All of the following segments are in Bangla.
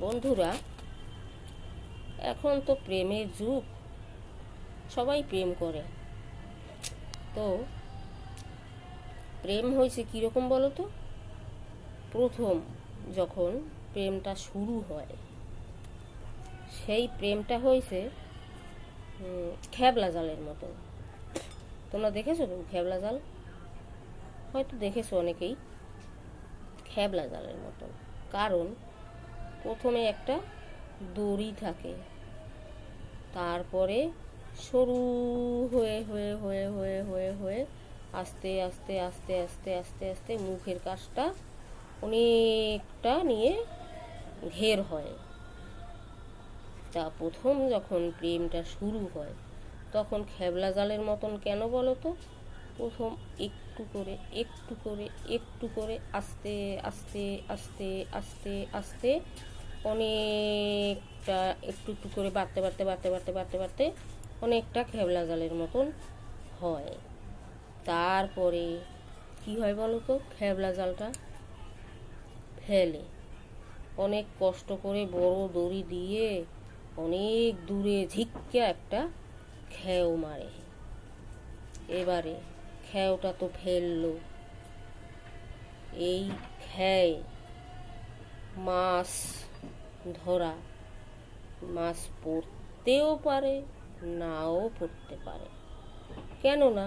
বন্ধুরা, এখন তো প্রেমের যুগ, সবাই প্রেম করে। তো প্রেম হয়েছে কীরকম বলো তো? প্রথম যখন প্রেমটা শুরু হয়, সেই প্রেমটা হয়েছে খেবলা জালের মতো। তোমরা দেখেছো তো খেবলা জাল? হয়তো দেখেছো অনেকেই। খেবলা জালের মতো, কারণ প্রথমে একটা দড়ি থাকে, তারপরে সরু হয়ে হয়ে হয়ে হয়ে হয়ে হয়ে আস্তে আস্তে আস্তে আস্তে আস্তে আস্তে মুখের কাছটা অনেকটা নিয়ে ঘের হয়। তা প্রথম যখন প্রেমটা শুরু হয়, তখন খেবলা জালের মতন কেন বলো তো? প্রথম একটু করে একটু করে একটু করে আস্তে আস্তে আস্তে আস্তে আস্তে অনেকটা একটু একটু করে বাড়তে বাড়তে বাড়তে বাড়তে বাড়তে বাড়তে অনেকটা খেবলা জালের মতন হয়। তারপরে কি হয় বলো তো? খেবলা জালটা ফেলে অনেক কষ্ট করে বড় দড়ি দিয়ে অনেক দূরে ঝিক্কা একটা খেও মারে। এবারে খেওটা তো ফেললো, এই খেয়ে মাছ ধরা, মাছ পড়তেও পারে, নাও পড়তে পারে। কেননা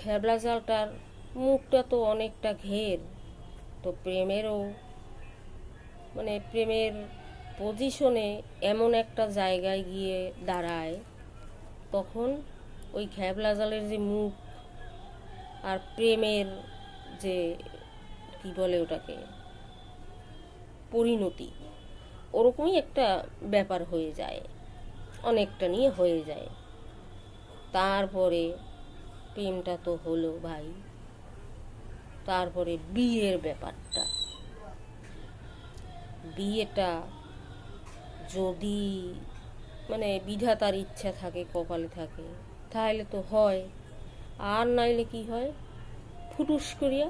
খেবলা জালটার মুখটা তো অনেকটা ঘের, তো প্রেমেরও প্রেমের পজিশনে এমন একটা জায়গায় গিয়ে দাঁড়ায়, তখন ওই খেবলা জালের যে মুখ আর প্রেমের যে কি বলে ওটাকে পরিণতি, ওরকমই একটা ব্যাপার হয়ে যায়, অনেকটা নিয়ে হয়ে যায়। তারপরে প্রেমটা তো হলো ভাই, তারপরে বিয়ের ব্যাপারটা। বিয়েটা যদি বিধাতার ইচ্ছা থাকে, কপালে থাকে, তাহলে তো হয়। আর নাইলে কি হয়, ফুটুস করিয়া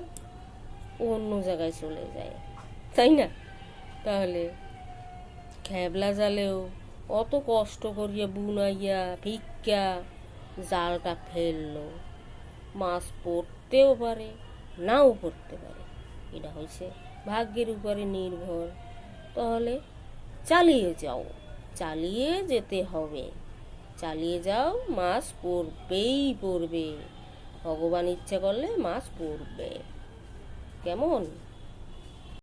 অন্য জায়গায় চলে যায়, তাই না? তাহলে খেবলা জালেও অত কষ্ট করিয়া বুনাইয়া ভিক্ষা জালটা ফেললো, মাছ পড়তেও পারে, নাও পড়তে পারে। এটা হয়েছে ভাগ্যের উপরে নির্ভর। তাহলে চালিয়ে যাও, চালিয়ে যেতে হবে, চালিয়ে যাও, মাছ পড়বেই পড়বে। ভগবান ইচ্ছা করলে মাছ পড়বে। কেমন?